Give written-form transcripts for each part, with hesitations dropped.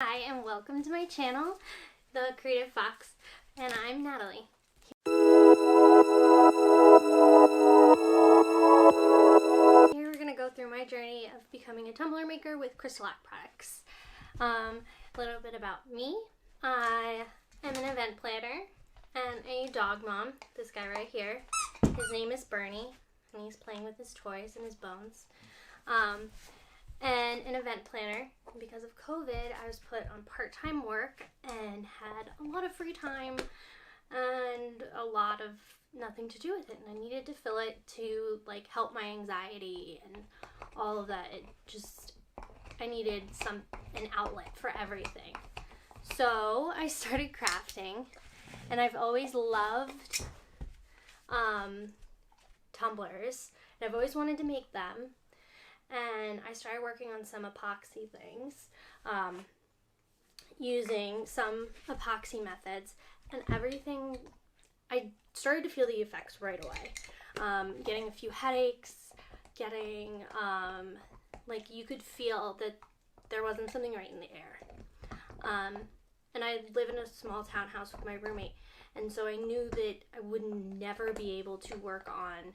Hi and welcome to my channel, The Creative Fox, and I'm Natalie. Here we're going to go through my journey of becoming a tumbler maker with Cystalac Products. A little bit about me. I am an event planner and a dog mom. This guy right here, his name is Bernie, and he's playing with his toys and his bones. And an event planner. Because of COVID, I was put on part-time work and had a lot of free time and a lot of nothing to do with it, and I needed to fill it to like help my anxiety and all of that. I needed an outlet for everything. So I started crafting, and I've always loved tumblers, and I've always wanted to make them. And I started working on some epoxy things, using some epoxy methods, and everything, I started to feel the effects right away. Getting a few headaches, getting, like you could feel that there wasn't something right in the air. And I live in a small townhouse with my roommate, and so I knew that I would never be able to work on,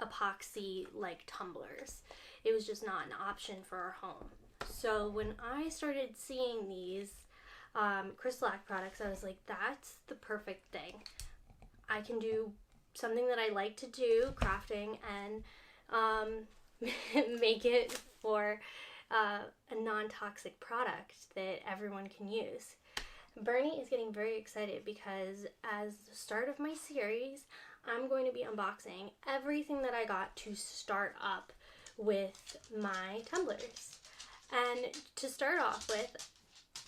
epoxy like tumblers. It was just not an option for our home. So when I started seeing these Cystalac products, I was like, that's the perfect thing. I can do something that I like to do, crafting, and make it for a non-toxic product that everyone can use. Bernie is getting very excited because as the start of my series, I'm going to be unboxing everything that I got to start up with my tumblers. And to start off with,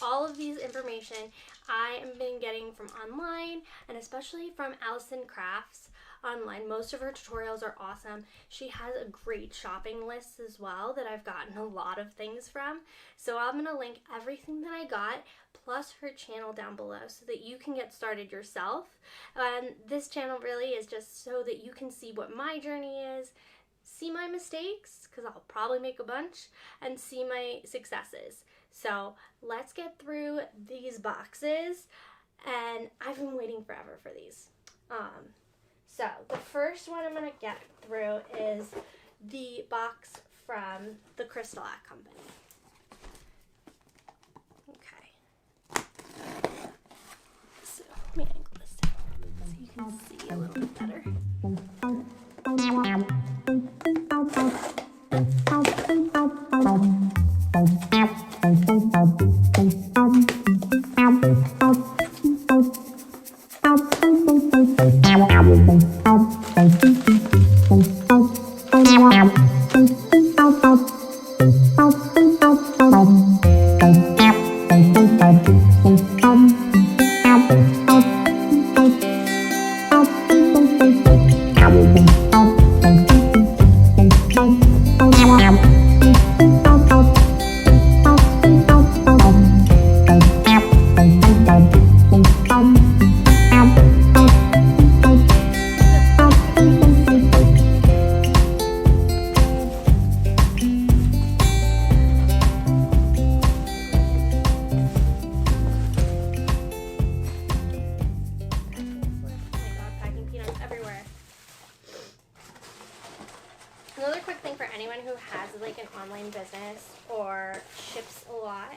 all of these information I have been getting from online, and especially from Allison Crafts online. Most of her tutorials are awesome. She has a great shopping list as well that I've gotten a lot of things from. So I'm going to link everything that I got plus her channel down below so that you can get started yourself. And this channel really is just so that you can see what my journey is, see my mistakes, because I'll probably make a bunch, and see my successes. So let's get through these boxes, and I've been waiting forever for these. So the first one I'm going to get through is the box from the Crystalac company. Okay. So let me angle this down so you can see a little bit better. Another quick thing for anyone who has like an online business or ships a lot,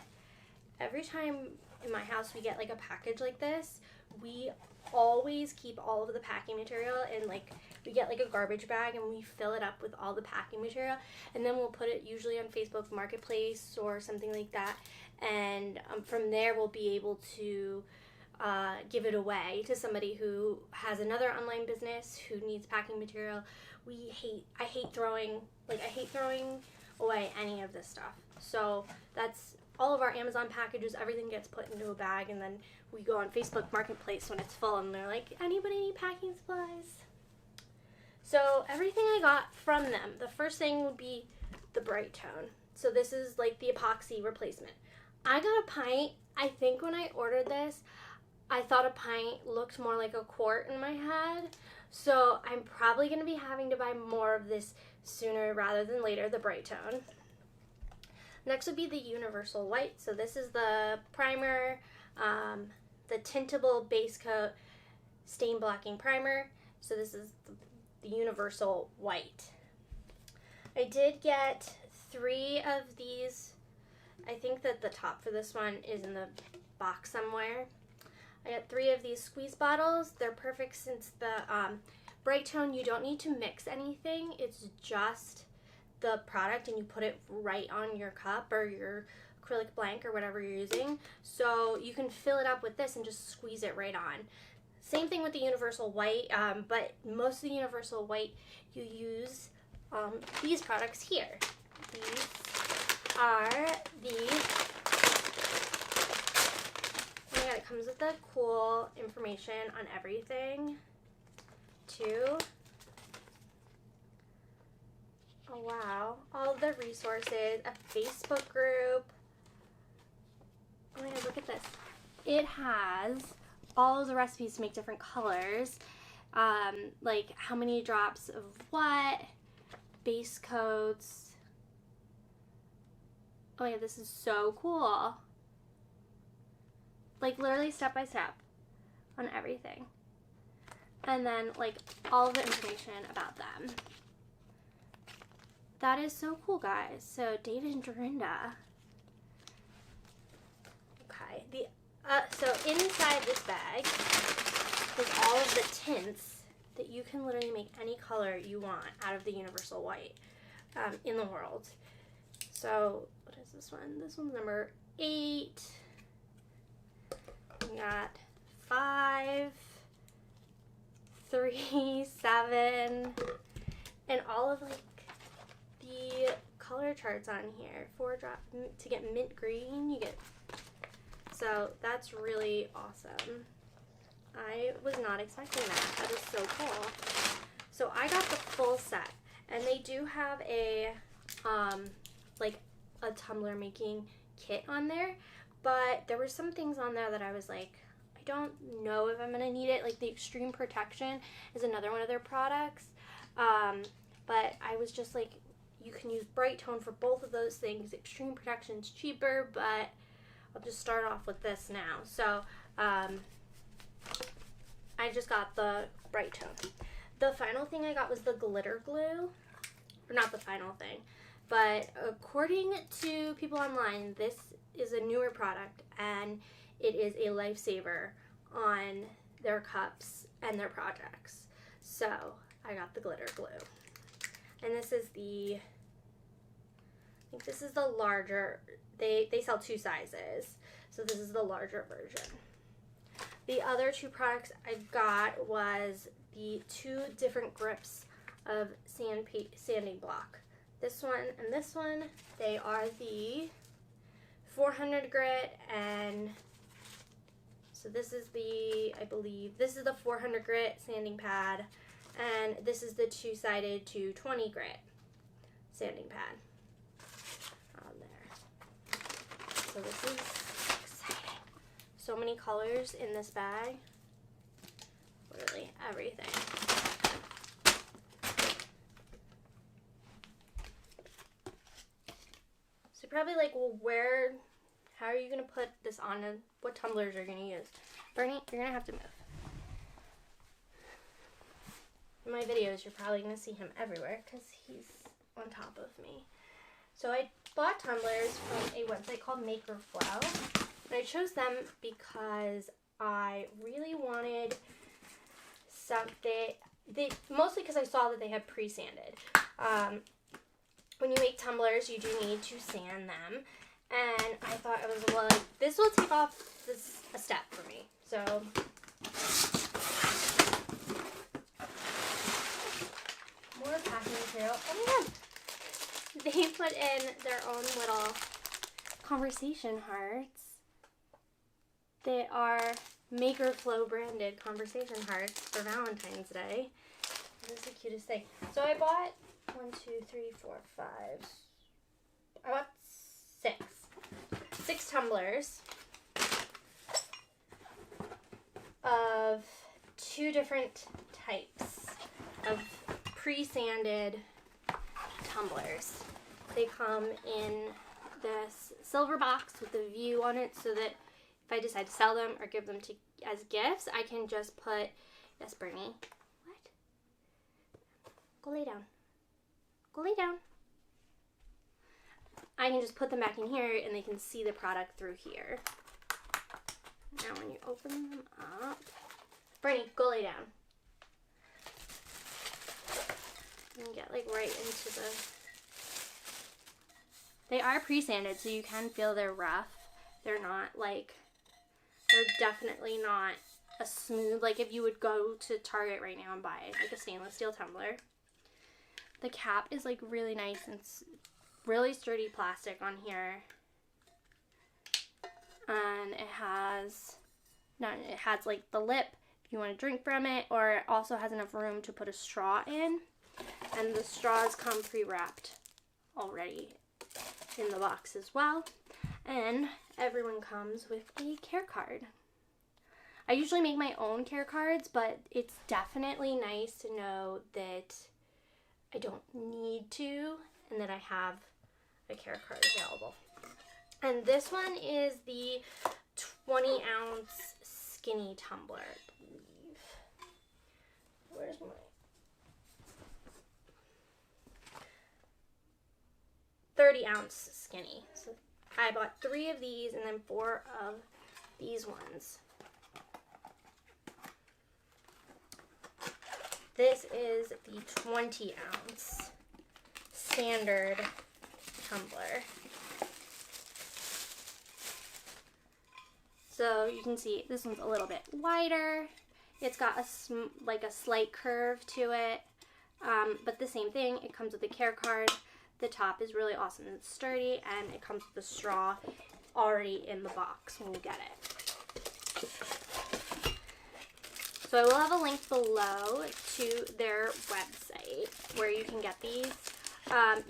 every time in my house we get like a package like this, we always keep all of the packing material in, like, we get like a garbage bag and we fill it up with all the packing material, and then we'll put it usually on Facebook Marketplace or something like that, and from there we'll be able to give it away to somebody who has another online business who needs packing material. I hate throwing away any of this stuff. So that's all of our Amazon packages. Everything gets put into a bag, and then we go on Facebook Marketplace when it's full, and they're like, anybody need packing supplies? So everything I got from them, the first thing would be the bright tone. So this is like the epoxy replacement. I got a pint. I think when I ordered this, I thought a pint looked more like a quart in my head. So I'm probably going to be having to buy more of this sooner rather than later, the bright tone. Next would be the universal white. So this is the primer, the tintable base coat stain blocking primer. So this is the universal white. I did get 3 of these. I think that the top for this one is in the box somewhere. I got 3 of these squeeze bottles. They're perfect since the bright tone, you don't need to mix anything. It's just the product and you put it right on your cup or your acrylic blank or whatever you're using. So you can fill it up with this and just squeeze it right on. Same thing with the universal white, but most of the universal white you use these products here. These are the, oh my god, it comes with the cool information on everything too. Oh wow, all of the resources, a Facebook group. Oh my god, look at this. It has all of the recipes to make different colors, like how many drops of what, base coats. Oh yeah, this is so cool. Like literally step by step on everything. And then like all of the information about them. That is so cool, guys. So David and Dorinda. Okay, so inside this bag is all of the tints that you can literally make any color you want out of the universal white in the world. So what is this one? This one's number 8. We got 5, 3, 7, and all of like the color charts on here. 4 drop to get mint green. You get, so that's really awesome. I was not expecting that. That is so cool. So I got the full set, and they do have a like a tumbler making kit on there, but there were some things on there that I was like, I don't know if I'm gonna need it. Like the Extreme Protection is another one of their products, but I was just like, you can use bright tone for both of those things. Extreme Protection's cheaper, but I'll just start off with this now. So I just got the bright tone. The final thing I got was the glitter glue, or not the final thing, but according to people online, this is a newer product and it is a lifesaver on their cups and their projects. So I got the glitter glue, and this is the, I think this is the larger, they sell 2 sizes, so this is the larger version. The other 2 products I got was the 2 different grips of sanding block. This one and this one, they are the 400 grit, and so this is the, I believe, this is the 400 grit sanding pad, and this is the 2-sided 220 grit sanding pad on there. So this is exciting. So many colors in this bag. Literally everything. So probably like, well, how are you going to put this on, and what tumblers are you going to use? Bernie, you're going to have to move. In my videos, you're probably going to see him everywhere because he's on top of me. So I bought tumblers from a website called Makerflow. And I chose them because I really wanted something, mostly because I saw that they had pre-sanded. When you make tumblers, you do need to sand them. And I thought, I was, well, like, this will take off a step for me. So more packing material. Oh my god! They put in their own little conversation hearts. They are Makerflow branded conversation hearts for Valentine's Day. This is the cutest thing. So I bought 1, 2, 3, 4, 5. I bought 6 tumblers of 2 different types of pre-sanded tumblers. They come in this silver box with a view on it so that if I decide to sell them or give them to as gifts, I can just put, yes, Bernie. What? Go lay down. Go lay down. I can just put them back in here and they can see the product through here. Now when you open them up, Bernie, go lay down. And get like right into the, they are pre-sanded so you can feel they're rough. They're not like, they're definitely not a smooth, like if you would go to Target right now and buy like a stainless steel tumbler. The cap is like really nice and really sturdy plastic on here. And it has like the lip if you want to drink from it, or it also has enough room to put a straw in. And the straws come pre-wrapped already in the box as well. And everyone comes with a care card. I usually make my own care cards, but it's definitely nice to know that I don't need to and that I have a care card available. And this one is the 20-ounce skinny tumbler, I believe. Where's my 30-ounce skinny. So I bought 3 of these and then 4 of these ones. This is the 20-ounce standard tumbler. So you can see this one's a little bit wider. It's got a slight curve to it, but the same thing. It comes with a care card. The top is really awesome and it's sturdy, and it comes with a straw already in the box when you get it. So I will have a link below to their website where you can get these.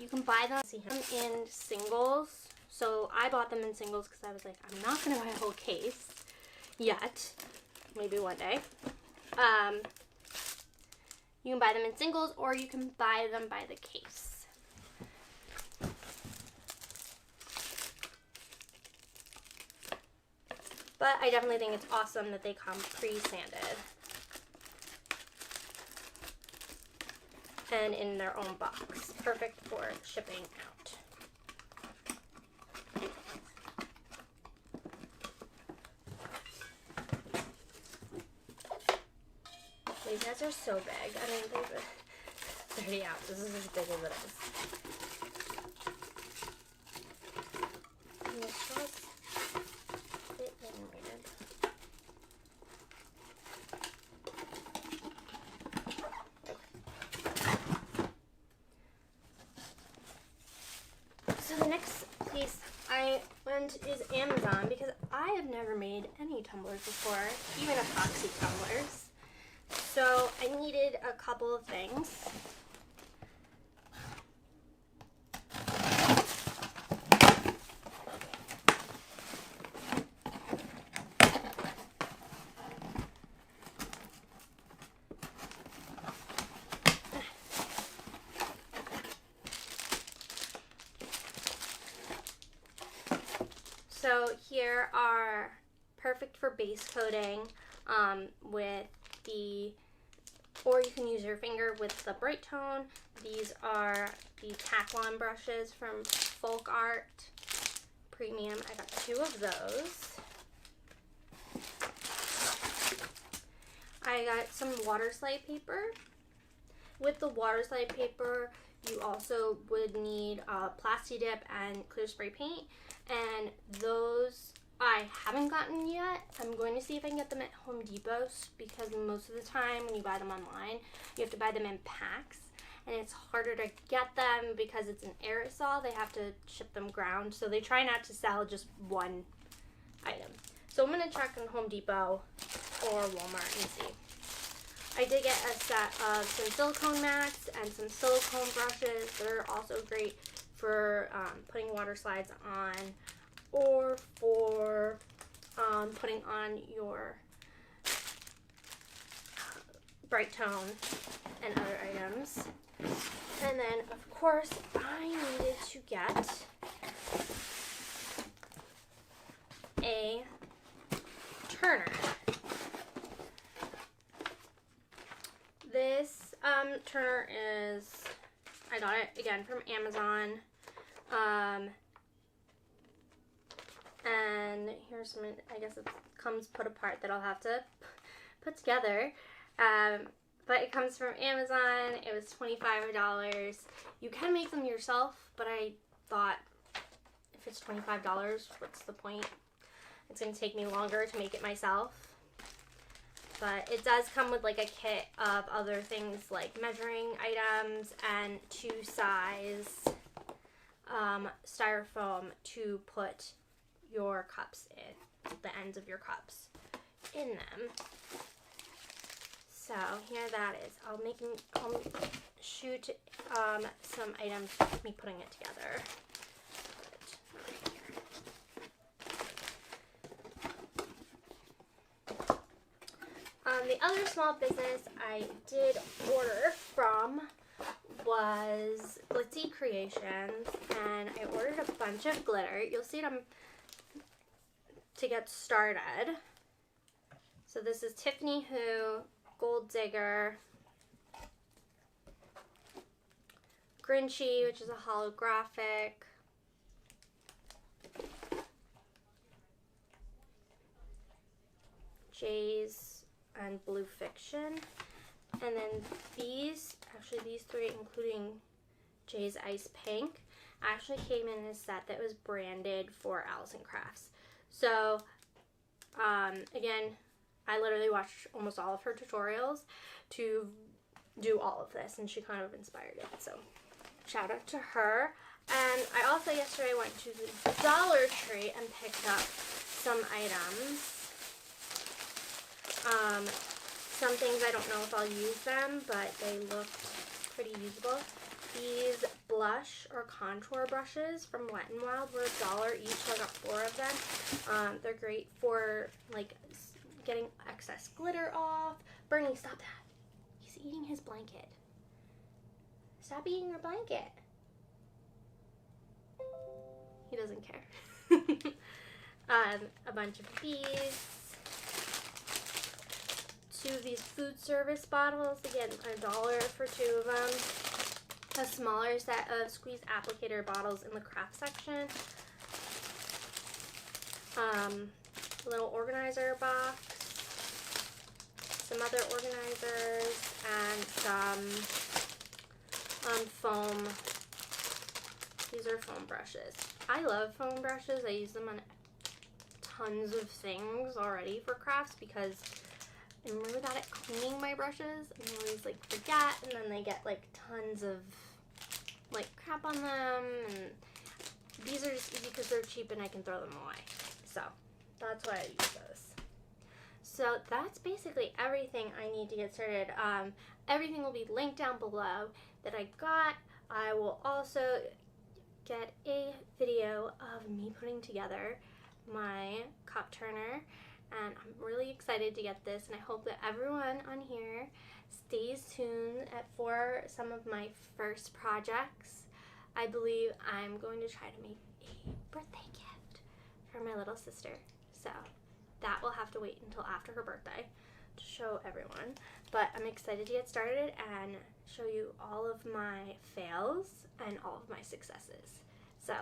You can buy them in singles. So I bought them in singles because I was like, I'm not going to buy a whole case yet. Maybe one day. You can buy them in singles, or you can buy them by the case. But I definitely think it's awesome that they come pre-sanded and in their own box. Perfect for shipping out. These guys are so big. I mean, they're 30 ounces. This is as big as it is. And the straws fit in weird. So the next place I went is Amazon because I have never made any tumblers before, even epoxy tumblers. So I needed a couple of things. So here are perfect for base coating with the, or you can use your finger with the bright tone. These are the Taklon brushes from Folk Art Premium. I got 2 of those. I got some water slide paper. With the water slide paper, you also would need Plasti Dip and clear spray paint. And those I haven't gotten yet. I'm going to see if I can get them at Home Depot because most of the time when you buy them online, you have to buy them in packs. And it's harder to get them because it's an aerosol. They have to ship them ground. So they try not to sell just one item. So I'm going to check on Home Depot or Walmart and see. I did get a set of some silicone mats and some silicone brushes. They're also great for putting water slides on, or for putting on your bright tone and other items. And then, of course, I needed to get a turner. This turner is, I got it again from Amazon. And here's some, I guess it comes put apart that I'll have to put together. But it comes from Amazon. It was $25. You can make them yourself, but I thought if it's $25, what's the point? It's going to take me longer to make it myself. But it does come with like a kit of other things like measuring items and 2-size styrofoam to put your cups in, the ends of your cups in them. So here that is. I'll shoot some items with me putting it together. The other small business I did order from was Glitzy Creations, and I ordered a bunch of glitter. You'll see them to get started. So this is Tiffany Who, Gold Digger, Grinchy, which is a holographic, Jay's, and Blue Fiction. And then these three, including Jay's Ice Pink, actually came in a set that was branded for Allison Crafts. So, again, I literally watched almost all of her tutorials to do all of this, and she kind of inspired it. So, shout out to her. And I also yesterday went to the Dollar Tree and picked up some items. Some things I don't know if I'll use them, but they look pretty usable. These blush or contour brushes from Wet n Wild were $1 each, so I got 4 of them. They're great for like getting excess glitter off. Bernie, stop that. He's eating his blanket. Stop eating your blanket. He doesn't care. A bunch of these. 2 of these food service bottles, again $1 for 2 of them. A smaller set of squeeze applicator bottles in the craft section. A little organizer box, some other organizers, and some foam. These are foam brushes. I love foam brushes. I use them on tons of things already for crafts because I'm really bad at cleaning my brushes, and I always like forget, and then they get like tons of like crap on them, and these are just easy because they're cheap and I can throw them away. So that's why I use those. So that's basically everything I need to get started. Everything will be linked down below that I got. I will also get a video of me putting together my cup turner. And I'm really excited to get this, and I hope that everyone on here stays tuned for some of my first projects. I believe I'm going to try to make a birthday gift for my little sister. So that will have to wait until after her birthday to show everyone. But I'm excited to get started and show you all of my fails and all of my successes. So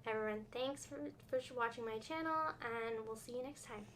everyone, thanks for watching my channel, and we'll see you next time.